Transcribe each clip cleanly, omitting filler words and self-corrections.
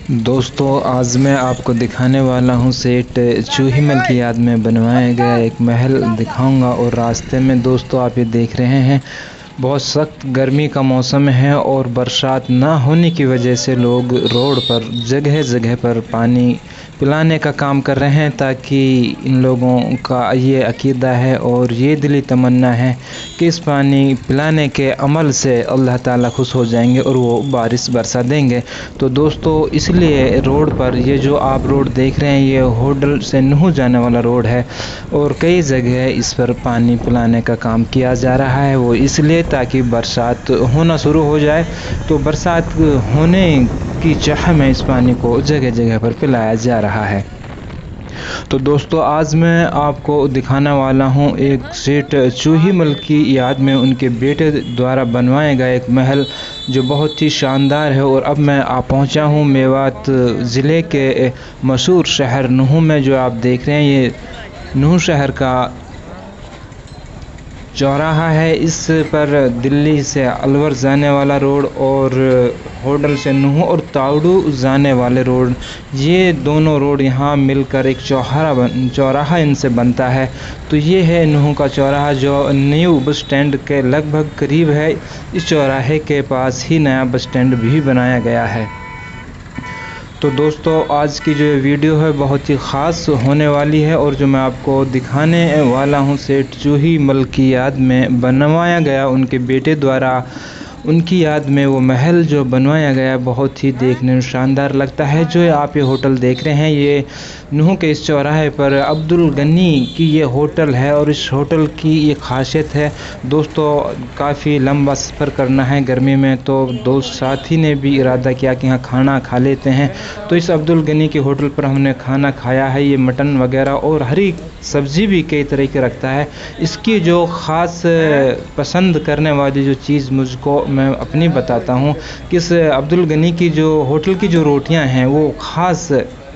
दोस्तों आज मैं आपको दिखाने वाला हूँ सेठ चूहीमल की याद में बनवाया गया एक महल दिखाऊंगा। और रास्ते में दोस्तों आप ये देख रहे हैं बहुत सख्त गर्मी का मौसम है और बरसात ना होने की वजह से लोग रोड पर जगह जगह पर पानी पिलाने का काम कर रहे हैं, ताकि इन लोगों का ये अकीदा है और ये दिली तमन्ना है कि इस पानी पिलाने के अमल से अल्लाह ताला खुश हो जाएंगे और वो बारिश बरसा देंगे। तो दोस्तों इसलिए रोड पर ये जो आप रोड देख रहे हैं ये होडल से नूह जाने वाला रोड है और कई जगह इस पर पानी पिलाने का काम किया जा रहा है। वो इसलिए ताकि बरसात होना शुरू हो जाए, तो बरसात होने की चाह में इस पानी को जगह जगह पर पिलाया जा रहा है। तो दोस्तों आज मैं आपको दिखाने वाला हूं एक सेठ चूहीमल की याद में उनके बेटे द्वारा बनवाया गया एक महल जो बहुत ही शानदार है। और अब मैं पहुंचा हूं मेवात ज़िले के मशहूर शहर नूह में। जो आप देख रहे हैं ये नूह शहर का चौराहा है। इस पर दिल्ली से अलवर जाने वाला रोड और होडल से नूह और ताउडू जाने वाले रोड, ये दोनों रोड यहाँ मिलकर एक चौराहा इनसे बनता है। तो ये है नूह का चौराहा जो न्यू बस स्टैंड के लगभग करीब है। इस चौराहे के पास ही नया बस स्टैंड भी बनाया गया है। तो दोस्तों आज की जो वीडियो है बहुत ही ख़ास होने वाली है और जो मैं आपको दिखाने वाला हूं सेठ चूहीमल की याद में बनवाया गया उनके बेटे द्वारा, उनकी याद में वो महल जो बनवाया गया बहुत ही देखने में शानदार लगता है। जो आप ये होटल देख रहे हैं ये नूह के इस चौराहे पर अब्दुल गनी की ये होटल है। और इस होटल की ये खासियत है दोस्तों, काफ़ी लंबा सफ़र करना है गर्मी में, तो दोस्त साथी ने भी इरादा किया कि यहाँ खाना खा लेते हैं। तो इस अब्दुल गनी की होटल पर हमने खाना खाया है। ये मटन वगैरह और हरी सब्ज़ी भी कई तरह की रखता है। इसकी जो ख़ास पसंद करने वाली जो चीज़ मुझको मैं अपनी बताता हूँ कि इस अब्दुल गनी की जो होटल की जो रोटियां हैं वो ख़ास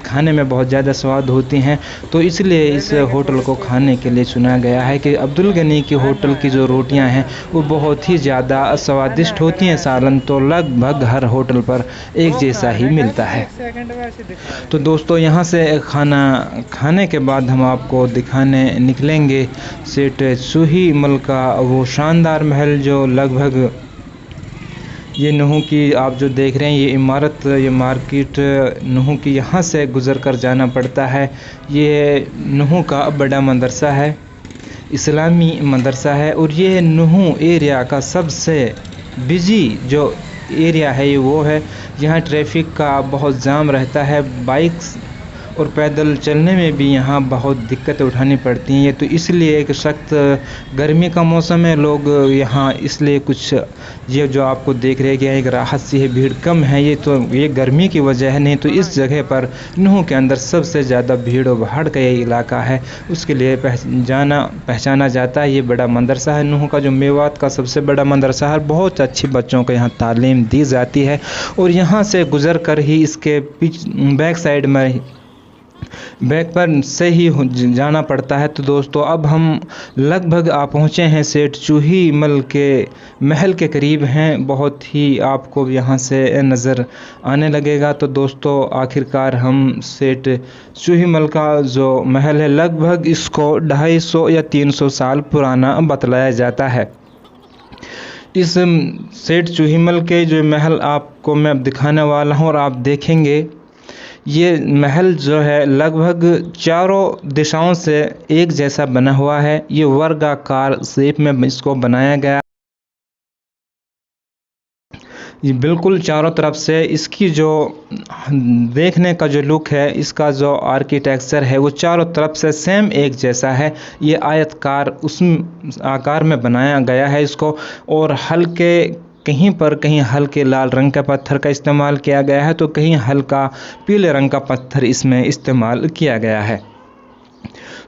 खाने में बहुत ज़्यादा स्वाद होती हैं। तो इसलिए इस होटल को खाने के लिए चुना गया है कि अब्दुल गनी की होटल की जो रोटियां हैं वो बहुत ही ज़्यादा स्वादिष्ट होती हैं। सालन तो लगभग हर होटल पर एक जैसा ही मिलता है। तो दोस्तों यहाँ से खाना खाने के बाद हम आपको दिखाने निकलेंगे सेठ चूहीमल का वो शानदार महल जो लगभग ये नूह की आप जो देख रहे हैं ये इमारत, ये मार्केट नूह की यहाँ से गुज़र कर जाना पड़ता है। ये नूह का बड़ा मदरसा है, इस्लामी मदरसा है और ये नूह एरिया का सबसे बिजी जो एरिया है ये वो है। यहाँ ट्रैफिक का बहुत जाम रहता है, बाइक्स और पैदल चलने में भी यहाँ बहुत दिक्कतें उठानी पड़ती हैं। ये तो इसलिए एक सख्त गर्मी का मौसम है, लोग यहाँ इसलिए कुछ ये जो आपको देख रहे हैं कि एक राहत सी है, भीड़ कम है, ये गर्मी की वजह है। नहीं तो इस जगह पर नूह के अंदर सबसे ज़्यादा भीड़ और भाड़ का ये इलाका है, उसके लिए पहचाना जाता है। ये बड़ा मदरसा है नूह का, जो मेवात का सबसे बड़ा मदरसा है। बहुत अच्छी बच्चों को यहाँ तालीम दी जाती है और यहाँ से गुज़र कर ही इसके बैक साइड में बैक पर से ही जाना पड़ता है। तो दोस्तों अब हम लगभग पहुँचे हैं सेठ चूहीमल के महल के करीब हैं, बहुत ही आपको यहाँ से नज़र आने लगेगा। तो दोस्तों आखिरकार हम सेठ चूहीमल का जो महल है लगभग इसको 250 या 300 साल पुराना बतलाया जाता है। इस सेठ चूहीमल के जो महल आपको मैं दिखाने वाला हूँ और आप देखेंगे ये महल जो है लगभग चारों दिशाओं से एक जैसा बना हुआ है। ये वर्गाकार शेप में इसको बनाया गया, ये बिल्कुल चारों तरफ से इसकी जो देखने का जो लुक है, इसका जो आर्किटेक्चर है वो चारों तरफ से सेम एक जैसा है। ये आयतकार उस आकार में बनाया गया है इसको, और कहीं हल्के लाल रंग का पत्थर का इस्तेमाल किया गया है तो कहीं हल्का पीले रंग का पत्थर इसमें इस्तेमाल किया गया है।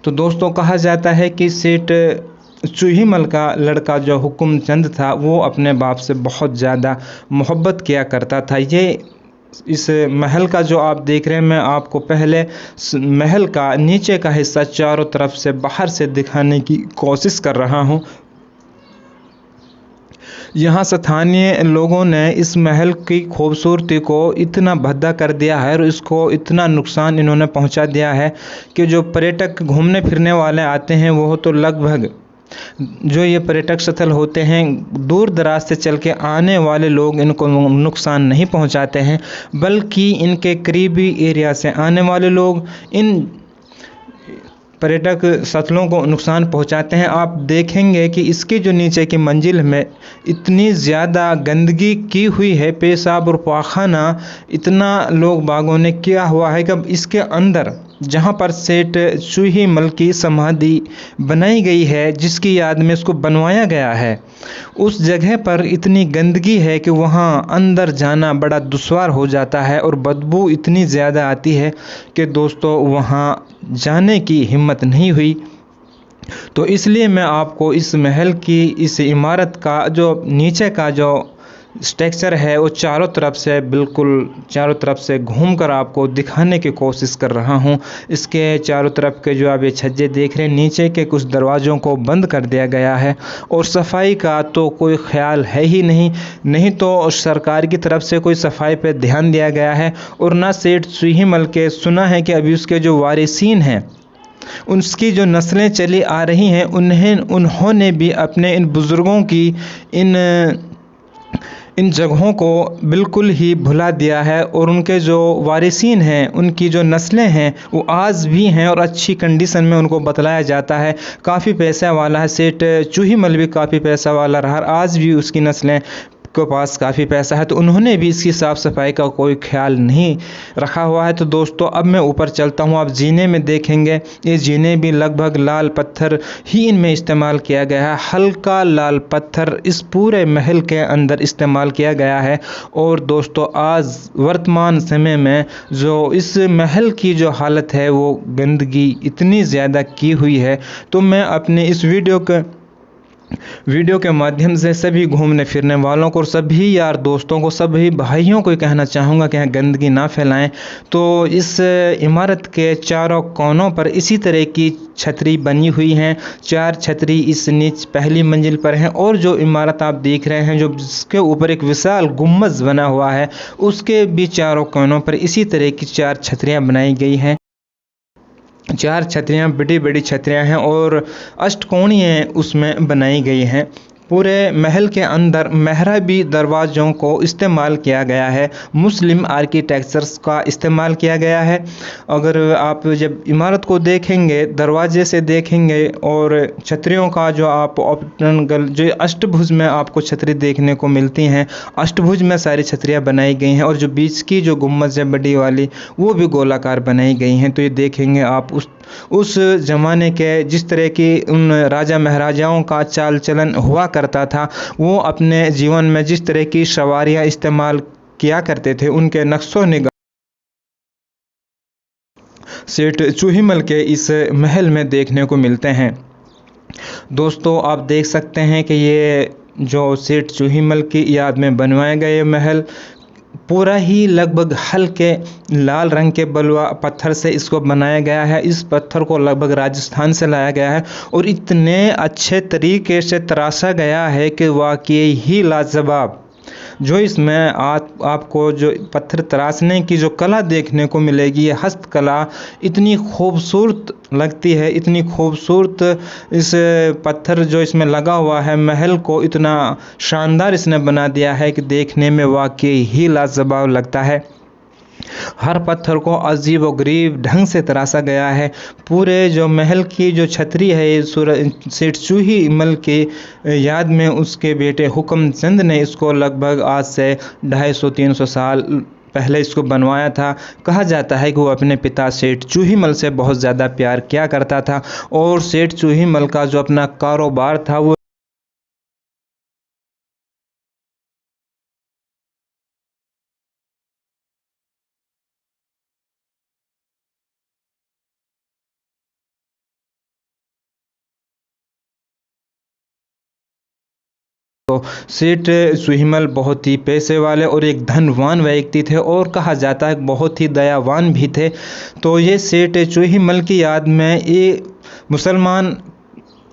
तो दोस्तों कहा जाता है कि सेठ चूहीमल का लड़का जो हुकुमचंद था वो अपने बाप से बहुत ज़्यादा मोहब्बत किया करता था। ये इस महल का जो आप देख रहे हैं, मैं आपको पहले महल का नीचे का हिस्सा चारों तरफ से बाहर से दिखाने की कोशिश कर रहा हूँ। यहाँ स्थानीय लोगों ने इस महल की खूबसूरती को इतना भद्दा कर दिया है और इसको इतना नुकसान इन्होंने पहुँचा दिया है कि जो पर्यटक घूमने फिरने वाले आते हैं वो तो लगभग जो ये पर्यटक स्थल होते हैं दूर दराज से चल के आने वाले लोग इनको नुकसान नहीं पहुंचाते हैं, बल्कि इनके करीबी एरिया से आने वाले लोग इन पर्यटक स्थलों को नुकसान पहुंचाते हैं। आप देखेंगे कि इसके जो नीचे की मंजिल में इतनी ज़्यादा गंदगी की हुई है, पेशाब और पाखाना इतना लोग बागों ने किया हुआ है कि अब इसके अंदर जहाँ पर सेठ चूही मल की समाधि बनाई गई है, जिसकी याद में इसको बनवाया गया है, उस जगह पर इतनी गंदगी है कि वहाँ अंदर जाना बड़ा दुश्वार हो जाता है और बदबू इतनी ज़्यादा आती है कि दोस्तों वहाँ जाने की हिम्मत नहीं हुई। तो इसलिए मैं आपको इस महल की इस इमारत का जो नीचे का जो स्ट्रक्चर है वो चारों तरफ से बिल्कुल चारों तरफ से घूमकर आपको दिखाने की कोशिश कर रहा हूँ। इसके चारों तरफ के जो आप ये छज्जे देख रहे हैं, नीचे के कुछ दरवाज़ों को बंद कर दिया गया है और सफाई का तो कोई ख्याल है ही नहीं तो सरकार की तरफ से कोई सफाई पे ध्यान दिया गया है। और ना सेठ चूही मल के सुना है कि अभी उसके जो वारिसीन हैं, उसकी जो नस्लें चली आ रही हैं, उन्होंने भी अपने इन बुज़ुर्गों की इन जगहों को बिल्कुल ही भुला दिया है और उनके जो वारिसीन हैं, उनकी जो नस्लें हैं वो आज भी हैं और अच्छी कंडीशन में उनको बतलाया जाता है। काफ़ी पैसा वाला है सेठ चूही मल भी, काफ़ी पैसा वाला रहा, आज भी उसकी नस्लें के पास काफ़ी पैसा है, तो उन्होंने भी इसकी साफ़ सफाई का कोई ख्याल नहीं रखा हुआ है। तो दोस्तों अब मैं ऊपर चलता हूँ, आप जीने में देखेंगे ये जीने भी लगभग लाल पत्थर ही इनमें इस्तेमाल किया गया है। हल्का लाल पत्थर इस पूरे महल के अंदर इस्तेमाल किया गया है। और दोस्तों आज वर्तमान समय में जो इस महल की जो हालत है वो गंदगी इतनी ज़्यादा की हुई है। तो मैं अपने इस वीडियो के माध्यम से सभी घूमने फिरने वालों को, सभी यार दोस्तों को, सभी भाइयों को कहना चाहूँगा कि यहाँ गंदगी ना फैलाएं। तो इस इमारत के चारों कोनों पर इसी तरह की छतरी बनी हुई हैं। 4 छतरी इस पहली मंजिल पर हैं और जो इमारत आप देख रहे हैं, जो जिसके ऊपर एक विशाल गुम्बद बना हुआ है, उसके भी चारों कोनों पर इसी तरह की 4 छतरियाँ बनाई गई हैं। 4 छतरियाँ बड़ी बड़ी छतरियाँ हैं और अष्टकोणीय उसमें बनाई गई हैं। पूरे महल के अंदर मेहराबी दरवाज़ों को इस्तेमाल किया गया है, मुस्लिम आर्किटेक्चर्स का इस्तेमाल किया गया है। अगर आप जब इमारत को देखेंगे, दरवाजे से देखेंगे और छतरियों का जो आप ऑप्टनगल जो अष्टभुज में आपको छतरी देखने को मिलती हैं, अष्टभुज में सारी छतरियाँ बनाई गई हैं और जो बीच की जो गुम्बद है बड़ी वाली वो भी गोलाकार बनाई गई हैं। तो ये देखेंगे आप उस ज़माने के जिस तरह की उन राजा महाराजाओं का चाल चलन हुआ करता था, वो अपने जीवन में जिस तरह की सवारियाँ इस्तेमाल किया करते थे, उनके नक्शो निगाह सेठ चूही मल के इस महल में देखने को मिलते हैं। दोस्तों आप देख सकते हैं कि ये जो सेठ चूही मल की याद में बनवाए गए महल पूरा ही लगभग हल्के लाल रंग के बलुआ पत्थर से इसको बनाया गया है। इस पत्थर को लगभग राजस्थान से लाया गया है और इतने अच्छे तरीके से तराशा गया है कि वाकई ही लाजवाब। जो इसमें आपको जो पत्थर तराशने की जो कला देखने को मिलेगी, ये हस्तकला इतनी खूबसूरत लगती है, इतनी खूबसूरत इस पत्थर जो इसमें लगा हुआ है महल को इतना शानदार इसने बना दिया है कि देखने में वाकई ही लाजवाब लगता है। हर पत्थर को अजीब व गरीब ढंग से तराशा गया है। पूरे जो महल की जो छतरी है सेठ चूही मल के याद में उसके बेटे हुक्म चंद ने इसको लगभग आज से 250-300 साल पहले इसको बनवाया था। कहा जाता है कि वो अपने पिता सेठ चूही मल से बहुत ज़्यादा प्यार किया करता था और सेठ चूही मल का जो अपना कारोबार था वो तो सेठ चूही मल बहुत ही पैसे वाले और एक धनवान व्यक्ति थे और कहा जाता है बहुत ही दयावान भी थे। तो ये सेठ चूही मल की याद में ये मुसलमान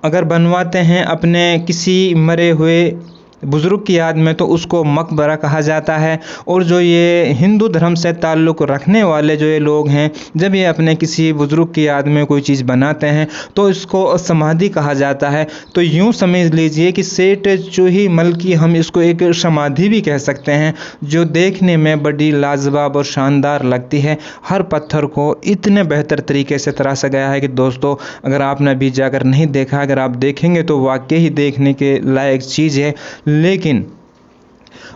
अगर बनवाते हैं अपने किसी मरे हुए बुज़ुर्ग की याद में तो उसको मकबरा कहा जाता है। और जो ये हिंदू धर्म से ताल्लुक़ रखने वाले जो ये लोग हैं, जब ये अपने किसी बुज़ुर्ग की याद में कोई चीज़ बनाते हैं तो इसको समाधि कहा जाता है। तो यूँ समझ लीजिए कि सेठ चूही मल की हम इसको एक समाधि भी कह सकते हैं, जो देखने में बड़ी लाजवाब और शानदार लगती है। हर पत्थर को इतने बेहतर तरीके से तराशा गया है कि दोस्तों, अगर आपने अभी जाकर नहीं देखा, अगर आप देखेंगे तो वाकई ही देखने के लायक चीज़ है। लेकिन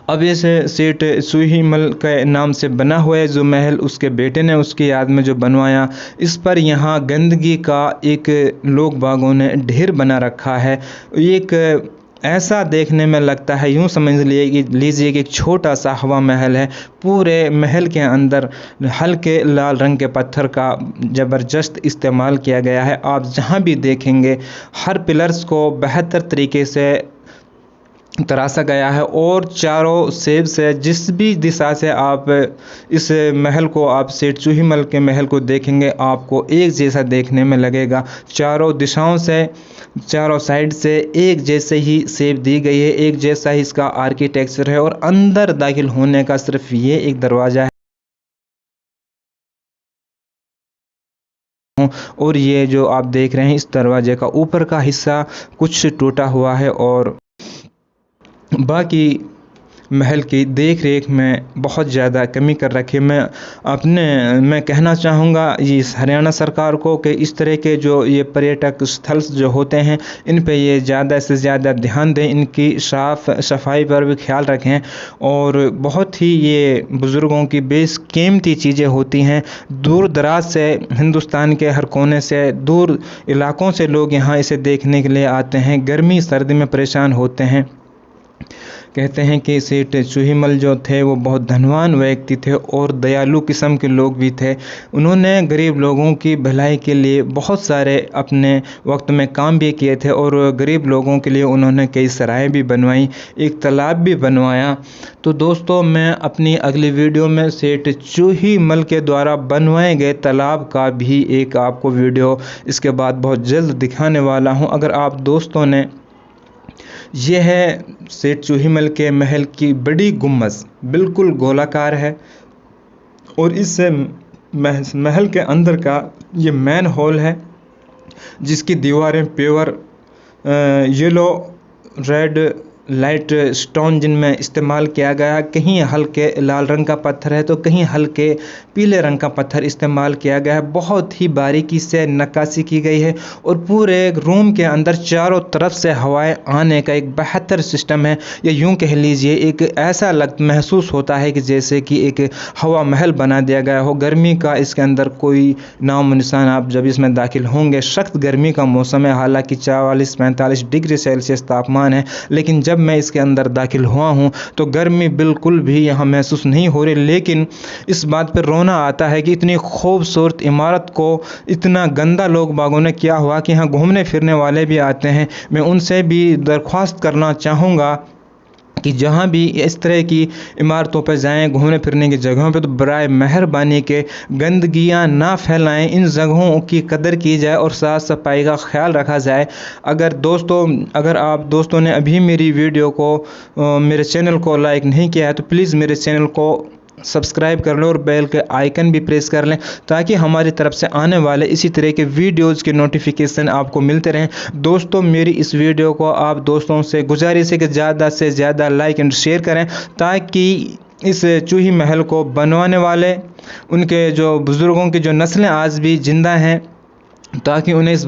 अब इस सेठ चूहीमल के नाम से बना हुआ है जो महल, उसके बेटे ने उसकी याद में जो बनवाया, इस पर यहाँ गंदगी का एक लोग बागों ने ढेर बना रखा है। एक ऐसा देखने में लगता है, यूँ समझ लीजिए कि एक छोटा सा हवा महल है। पूरे महल के अंदर हल्के लाल रंग के पत्थर का ज़बरदस्त इस्तेमाल किया गया है। आप जहाँ भी देखेंगे हर पिलर्स को बेहतर तरीके से तराशा गया है, और चारों सेब से जिस भी दिशा से आप इस महल को, आप सेठ चूहीमल के महल को देखेंगे, आपको एक जैसा देखने में लगेगा। चारों दिशाओं से, चारों साइड से एक जैसे ही सेब दी गई है, एक जैसा ही इसका आर्किटेक्चर है। और अंदर दाखिल होने का सिर्फ ये एक दरवाज़ा है, और ये जो आप देख रहे हैं इस दरवाजे का ऊपर का हिस्सा कुछ टूटा हुआ है, और बाकी महल की देख रेख में बहुत ज़्यादा कमी कर रखी। मैं कहना चाहूँगा इस हरियाणा सरकार को कि इस तरह के जो ये पर्यटक स्थल जो होते हैं, इन पे ये ज़्यादा से ज़्यादा ध्यान दें, इनकी साफ़ सफाई पर भी ख्याल रखें। और बहुत ही ये बुज़ुर्गों की बेशकीमती चीज़ें होती हैं। दूर दराज से, हिंदुस्तान के हर कोने से, दूर इलाकों से लोग यहाँ इसे देखने के लिए आते हैं, गर्मी सर्दी में परेशान होते हैं। कहते हैं कि सेठ चूहीमल जो थे वो बहुत धनवान व्यक्ति थे और दयालु किस्म के लोग भी थे। उन्होंने गरीब लोगों की भलाई के लिए बहुत सारे अपने वक्त में काम भी किए थे, और गरीब लोगों के लिए उन्होंने कई सराहें भी बनवाई, एक तालाब भी बनवाया। तो दोस्तों, मैं अपनी अगली वीडियो में सेठ चूहीमल के द्वारा बनवाए गए तालाब का भी एक आपको वीडियो इसके बाद बहुत जल्द दिखाने वाला हूँ। अगर आप दोस्तों ने, यह है सेठ चूहीमल के महल की बड़ी गुम्बद, बिल्कुल गोलाकार है, और इस महल के अंदर का ये मेन हॉल है, जिसकी दीवारें pure yellow red light stone जिनमें इस्तेमाल किया गया। कहीं हल्के लाल रंग का पत्थर है तो कहीं हल्के पीले रंग का पत्थर इस्तेमाल किया गया है। बहुत ही बारीकी से नक्काशी की गई है, और पूरे रूम के अंदर चारों तरफ से हवाएं आने का एक बेहतर सिस्टम है। या यूँ कह लीजिए, एक ऐसा महसूस होता है कि जैसे कि एक हवा महल बना दिया गया हो। गर्मी का इसके अंदर कोई नाम निशान आप जब इसमें दाखिल होंगे, सख्त गर्मी का मौसम है, हालांकि 44-45 डिग्री सेल्सियस तापमान है, लेकिन जब मैं इसके अंदर दाखिल हुआ हूँ तो गर्मी बिल्कुल भी यहाँ महसूस नहीं हो रही। लेकिन इस बात पर रोना आता है कि इतनी खूबसूरत इमारत को इतना गंदा लोग बागों ने किया हुआ कि यहाँ घूमने फिरने वाले भी आते हैं। मैं उनसे भी दरख्वास्त करना चाहूँगा कि जहाँ भी इस तरह की इमारतों पर जाएं, घूमने फिरने की जगहों पर, तो बराए मेहरबानी के गंदगियाँ ना फैलाएं, इन जगहों की कदर की जाए और साफ़ सफाई का ख्याल रखा जाए। अगर आप दोस्तों ने अभी मेरी वीडियो को, मेरे चैनल को लाइक नहीं किया है तो प्लीज़ मेरे चैनल को सब्सक्राइब कर लें और बेल के आइकन भी प्रेस कर लें, ताकि हमारी तरफ से आने वाले इसी तरह के वीडियोज़ के नोटिफिकेशन आपको मिलते रहें। दोस्तों, मेरी इस वीडियो को आप दोस्तों से गुजारिश है कि ज़्यादा से ज़्यादा लाइक एंड शेयर करें, ताकि इस चूही महल को बनवाने वाले, उनके जो बुज़ुर्गों की जो नस्लें आज भी ज़िंदा हैं, ताकि उन्हें इस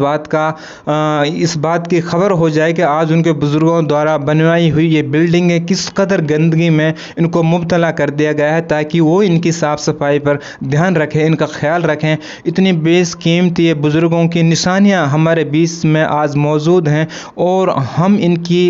बात की खबर हो जाए कि आज उनके बुज़ुर्गों द्वारा बनवाई हुई ये बिल्डिंगें किस कदर गंदगी में इनको मुब्तला कर दिया गया है, ताकि वो इनकी साफ़ सफाई पर ध्यान रखें, इनका ख्याल रखें। इतनी बेशकीमती बुज़ुर्गों की निशानियाँ हमारे बीच में आज मौजूद हैं, और हम इनकी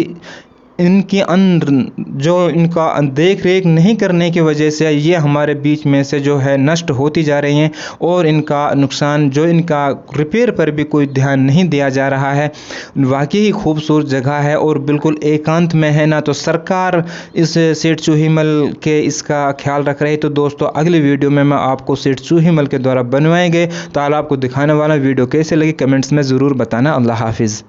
जो इनका देख रेख नहीं करने की वजह से ये हमारे बीच में से जो है नष्ट होती जा रही हैं, और इनका नुकसान, जो इनका रिपेयर पर भी कोई ध्यान नहीं दिया जा रहा है। वाकई ही खूबसूरत जगह है और बिल्कुल एकांत में है, ना तो सरकार इस सेठ चूहीमल के इसका ख्याल रख रही। तो दोस्तों, अगली वीडियो में मैं आपको सेठ चूहीमल के द्वारा बनवाए गए तालाब को दिखाने वाला वीडियो कैसे लगी कमेंट्स में ज़रूर बताना। अल्लाह हाफिज़।